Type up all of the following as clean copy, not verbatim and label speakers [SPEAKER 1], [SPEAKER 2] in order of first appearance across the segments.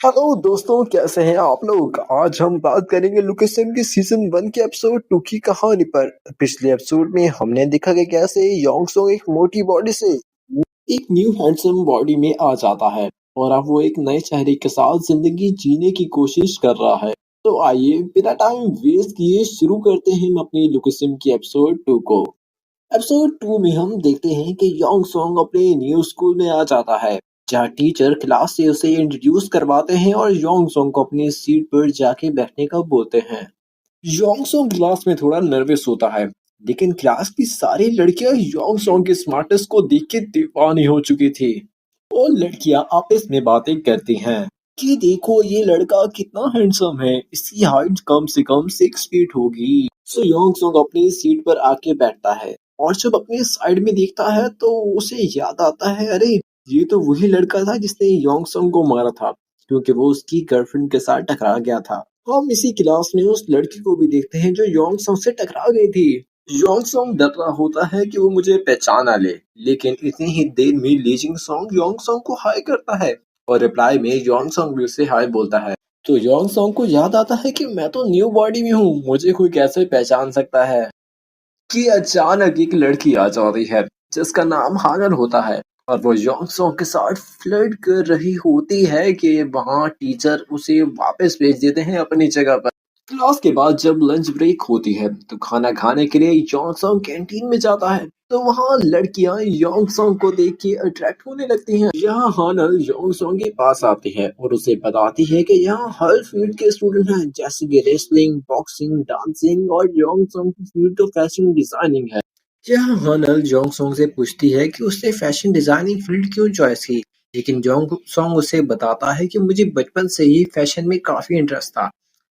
[SPEAKER 1] Hello दोस्तों, कैसे हैं आप लोग। आज हम बात करेंगे लुकेशन के सीजन 1 के एपिसोड 2 की कहानी पर। पिछले एपिसोड में हमने देखा कि कैसे योंग सॉन्ग एक मोटी बॉडी से एक न्यू हैंडसम बॉडी में आ जाता है और अब वो एक नए चेहरे के साथ जिंदगी जीने की कोशिश कर रहा है। तो आइए बिना टाइम वेस्ट किए शुरू करते हैं हम अपनी लुकेशन की एपिसोड 2 को। एपिसोड 2 में हम देखते हैं कि योंग सॉन्ग अपने न्यू स्कूल में आ जाता है, जहाँ टीचर क्लास से उसे इंट्रोड्यूस करवाते हैं और योंग सॉन्ग को अपनी सीट पर जाके बैठने का बोलते हैं। योंग सॉन्ग क्लास में थोड़ा नर्वस होता है, लेकिन क्लास की सारी लड़कियां योंग सॉन्ग के स्मार्टनेस को देख के दीवानी हो चुकी थी और लड़कियां आपस में बातें करती हैं कि देखो ये लड़का कितना हैंडसम है, इसकी हाइट कम से कम 6 फीट होगी। सो योंग सॉन्ग अपनी सीट पर आके बैठता है और जब अपने साइड में देखता है तो उसे याद आता है, अरे ये तो वही लड़का था जिसने योंग सॉन्ग को मारा था, क्योंकि वो उसकी गर्लफ्रेंड के साथ टकरा गया था। हम इसी क्लास में उस लड़की को भी देखते हैं जो योंग सॉन्ग से टकरा गई थी। योंग सॉन्ग डर रहा होता है कि वो मुझे पहचाना ले, लेकिन इतनी ही देर में लीजिंग सॉन्ग योंग सॉन्ग को हाय करता है और रिप्लाई में योंग सॉन्ग भी उसे हाय बोलता है। तो योंग सॉन्ग को याद आता है कि मैं तो न्यू बॉडी में हूँ, मुझे कोई कैसे पहचान सकता है। कि अचानक एक लड़की आ जाती है जिसका नाम हानन होता है और वो योंग सॉन्ग के साथ फ्लर्ट कर रही होती है कि वहाँ टीचर उसे वापस भेज देते हैं अपनी जगह पर। क्लास के बाद जब लंच ब्रेक होती है तो खाना खाने के लिए योंग सॉन्ग कैंटीन में जाता है, तो वहाँ लड़कियां योंग सॉन्ग को देख के अट्रैक्ट होने लगती हैं। यहाँ हानल योंग सॉन्ग के पास आती है और उसे बताती है कि यहाँ हर फील्ड के स्टूडेंट हैं, जैसे कि रेसलिंग, बॉक्सिंग, डांसिंग और योंग सॉन्ग की फील्ड तो फैशन डिजाइनिंग है। यहाँ हानल योंग सॉन्ग से पूछती है कि उसने फैशन डिजाइनिंग फील्ड क्यों चॉइस की, लेकिन योंग सॉन्ग उसे बताता है कि मुझे बचपन से ही फैशन में काफी इंटरेस्ट था,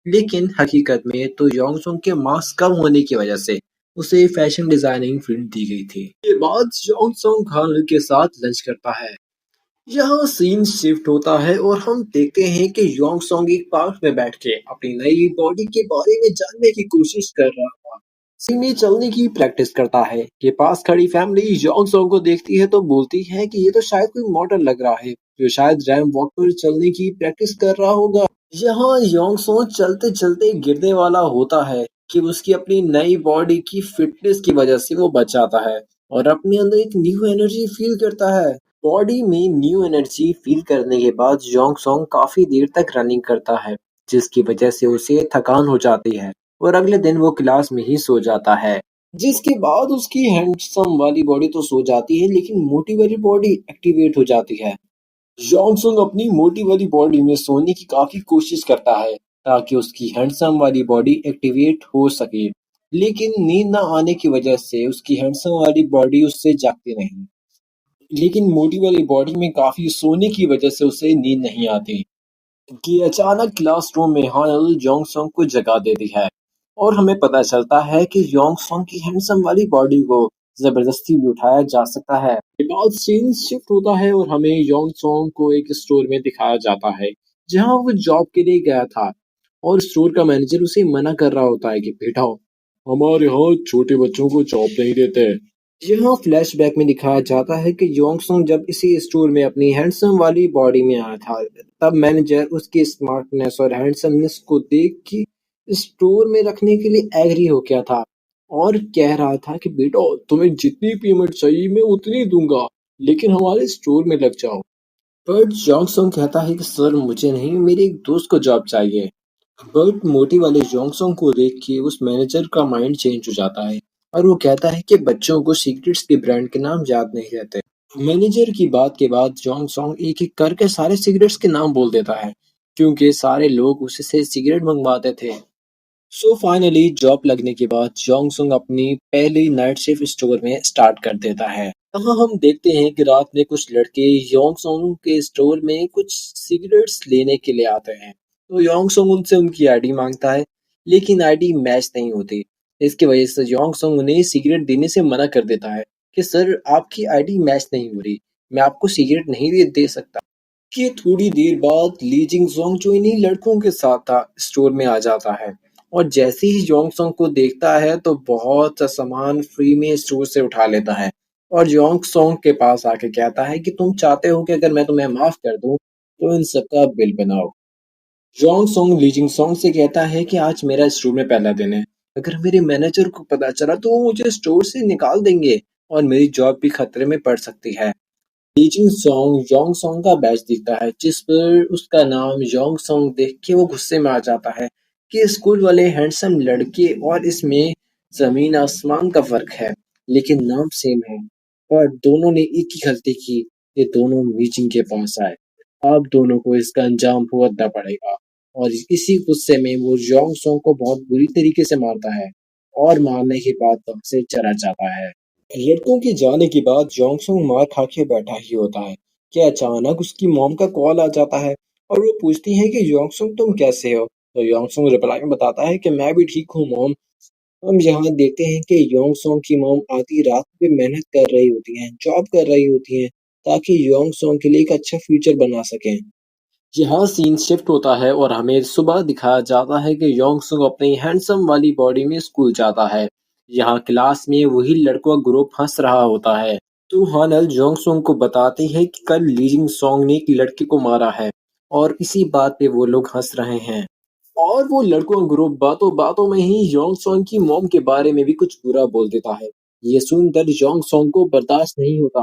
[SPEAKER 1] लेकिन हकीकत में तो योंग सॉन्ग के मार्क्स कम होने की वजह से उसे फैशन डिजाइनिंग फील्ड दी गई थी। ये बाद योंग सॉन्ग हानल के साथ लंच करता है। यहाँ सीन शिफ्ट होता है और हम देखते हैं कि योंग सॉन्ग एक पार्क में बैठ के अपनी नई बॉडी के बारे में जानने की कोशिश कर रहा था। सीन में चलने की प्रैक्टिस करता है कि पास खड़ी फैमिली योंग सॉन्ग को देखती है तो बोलती है कि ये तो शायद कोई मॉडल लग रहा है जो शायद रैंप वॉक पर चलने की प्रैक्टिस कर रहा होगा। यहाँ योंग सॉन्ग चलते चलते गिरने वाला होता है कि उसकी अपनी नई बॉडी की फिटनेस की वजह से वो बच जाता है और अपने अंदर एक न्यू एनर्जी फील करता है। बॉडी में न्यू एनर्जी फील करने के बाद योंग सॉन्ग काफी देर तक रनिंग करता है, जिसकी वजह से उसे थकान हो जाती है और अगले दिन वो क्लास में ही सो जाता है। जिसके बाद उसकी हैंडसम वाली बॉडी तो सो जाती है, लेकिन मोटी वाली बॉडी एक्टिवेट हो जाती है। जॉनसन अपनी मोटी वाली बॉडी में सोने की काफी कोशिश करता है ताकि उसकी हैंडसम वाली बॉडी एक्टिवेट हो सके, लेकिन नींद न आने की वजह से उसकी हैंडसम वाली बॉडी उससे जागती नहीं। लेकिन मोटी वाली बॉडी में काफी सोने की वजह से उसे नींद नहीं आती कि अचानक क्लासरूम में हानल जोंगसोंग को जगा देती है और हमें पता चलता है कि योंगसोंग की हैंडसम वाली बॉडी को जबरदस्ती भी उठाया जा सकता है। के बाद सीन शिफ्ट होता है और हमें योंगसोंग को एक स्टोर में दिखाया जाता है जहां वो जॉब के लिए गया था और स्टोर का मैनेजर उसे मना कर रहा होता है कि बेटा, हमारे यहाँ छोटे बच्चों को जॉब नहीं देते। यहाँ फ्लैशबैक में दिखाया जाता है कि योंगसोंग जब इसी स्टोर में अपनी हैंडसम वाली बॉडी में आया था, तब मैनेजर उसकी स्मार्टनेस और हैंडसमनेस को देख के स्टोर में रखने के लिए एग्री हो गया था और कह रहा था कि बेटा, तुम्हें जितनी पेमेंट चाहिए मैं उतनी दूंगा, लेकिन हमारे स्टोर में लग जाओ। पर योंगसोंग कहता है कि सर, मुझे नहीं, मेरे एक दोस्त को जॉब चाहिए। बट मोटी वाले जोंगसोंग को देख के उस मैनेजर का माइंड चेंज हो जाता है और वो कहता है कि बच्चों को सिगरेट्स के ब्रांड के नाम याद नहीं रहते। मैनेजर की बात के बाद जोंगसोंग एक एक करके सारे सिगरेट्स के नाम बोल देता है, क्योंकि सारे लोग उससे सिगरेट मंगवाते थे। सो फाइनली जॉब लगने के बाद जोंगसोंग अपनी पहली नाइट शिफ्ट स्टोर में स्टार्ट कर देता है। यहाँ हम देखते हैं कि रात में कुछ लड़के योंगसोंग के स्टोर में कुछ सिगरेट्स लेने के लिए आते हैं, तो योंगसोंग उनसे उनकी आईडी मांगता है, लेकिन आईडी मैच नहीं होती। इसकी वजह से योंगसोंग उन्हें सिगरेट देने से मना कर देता है कि सर, आपकी आईडी मैच नहीं हो रही, मैं आपको सिगरेट नहीं दे सकता। कि थोड़ी देर बाद ली जिंगजोंग, जो इन्हीं लड़कों के साथ था, स्टोर में आ जाता है और जैसे ही योंगसोंग को देखता है तो बहुत सा सामान फ्री में स्टोर से उठा लेता है और योंगसोंग के पास आके कहता है कि तुम चाहते हो कि अगर मैं तुम्हें माफ कर दूं तो इन सबका बिल बनाओ। जॉन्ग सॉन्ग लीजिंग सॉन्ग से कहता है कि आज मेरा इस रूम में पहला दिन है। अगर मेरे मैनेजर को पता चला तो वो मुझे स्टोर से निकाल देंगे और मेरी जॉब भी खतरे में पड़ सकती है। लीजिंग सॉन्ग जोंग सॉन्ग का बैच दिखता है जिस पर उसका नाम जोंग सॉन्ग देख के वो गुस्से में आ जाता है कि स्कूल वाले हैंडसम लड़के और इसमें जमीन आसमान का फर्क है, लेकिन नाम सेम है। पर दोनों ने एक ही गलती की, ये दोनों मीटिंग के पास आए। अब दोनों को इसका अंजाम भुगतना पड़ेगा और इसी गुस्से में वो जोंग सॉन्ग को बहुत बुरी तरीके से मारता है और मारने के बाद वहां से चला जाता है। लड़कों के जाने के बाद जोंगसुंग मार खा के बैठा ही होता है कि अचानक उसकी मॉम का कॉल आ जाता है और वो पूछती है कि योंगसुंग तुम कैसे हो। तो योंगसुंग रिप्लाई में बताता है कि मैं भी ठीक हूँ मॉम। हम यहाँ देखते हैं कि योंगसुंग की मॉम आधी रात पे मेहनत कर रही होती हैं, जॉब कर रही होती हैं ताकि योंगसुंग के लिए एक अच्छा फ्यूचर बना सकें। यहाँ सीन शिफ्ट होता है और हमें सुबह दिखाया जाता है कि योंग सुंग अपनी हैंडसम वाली बॉडी में स्कूल जाता है। यहाँ क्लास में वही लड़कों का ग्रुप हंस रहा होता है। तो हानल जोंग सुंग को बताती है कि कल लीजिंग सोंग ने एक लड़के को मारा है और इसी बात पे वो लोग हंस रहे हैं। और वो लड़कों का ग्रुप बातों बातों में ही योंग सोंग की मॉम के बारे में भी कुछ बुरा बोल देता है। ये सुनकर योंग सोंग को बर्दाश्त नहीं होता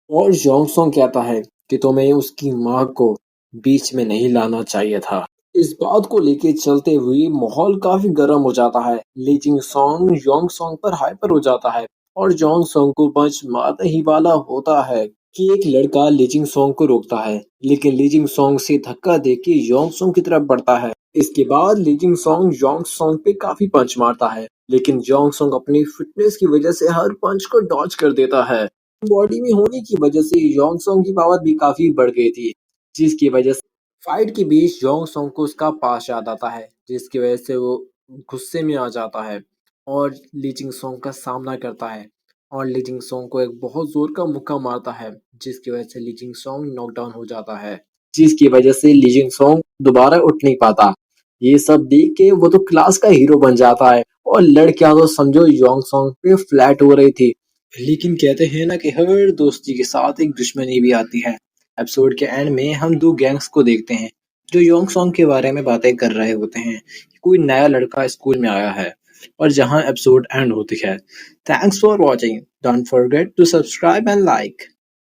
[SPEAKER 1] और जोंगसोंग कहता है कि तुम्हें उसकी माँ को बीच में नहीं लाना चाहिए था। इस बात को लेके चलते हुए माहौल काफी गर्म हो जाता है। लीजिंग सॉन्ग योंग सॉन्ग पर हाइपर हो जाता है और जोंग सॉन्ग को पंच मारने ही वाला होता है कि एक लड़का लीजिंग सॉन्ग को रोकता है, लेकिन लीजिंग सॉन्ग से धक्का देके योंग सॉन्ग की तरफ बढ़ता है। इसके बाद लीजिंग सॉन्ग योंग सॉन्ग पे काफी पंच मारता है, लेकिन योंग सॉन्ग अपनी फिटनेस की वजह से हर पंच को डॉज कर देता है। बॉडी में होने की वजह से योंग सॉन्ग की पावर भी काफी बढ़ गई थी, जिसकी वजह से फाइट के बीच योंग सॉन्ग को उसका पास याद आता है, जिसकी वजह से वो गुस्से में आ जाता है और लीजिंग सॉन्ग का सामना करता है और लीजिंग सॉन्ग को एक बहुत जोर का मुक्का मारता है, जिसकी वजह से लीजिंग सॉन्ग नॉकडाउन हो जाता है, जिसकी वजह से लीजिंग सॉन्ग दोबारा उठ नहीं पाता। ये सब देख के वो तो क्लास का हीरो बन जाता है और लड़कियां तो समझो योंग सॉन्ग पे फ्लैट हो रही थी। लेकिन कहते हैं ना कि हर दोस्ती के साथ एक दुश्मनी भी आती है। एपिसोड के एंड में हम दो गैंग्स को देखते हैं जो योंग सॉन्ग के बारे में बातें कर रहे होते हैं कि कोई नया लड़का स्कूल में आया है, और जहां एपिसोड एंड होती है। Thanks for watching, don't forget to subscribe and like.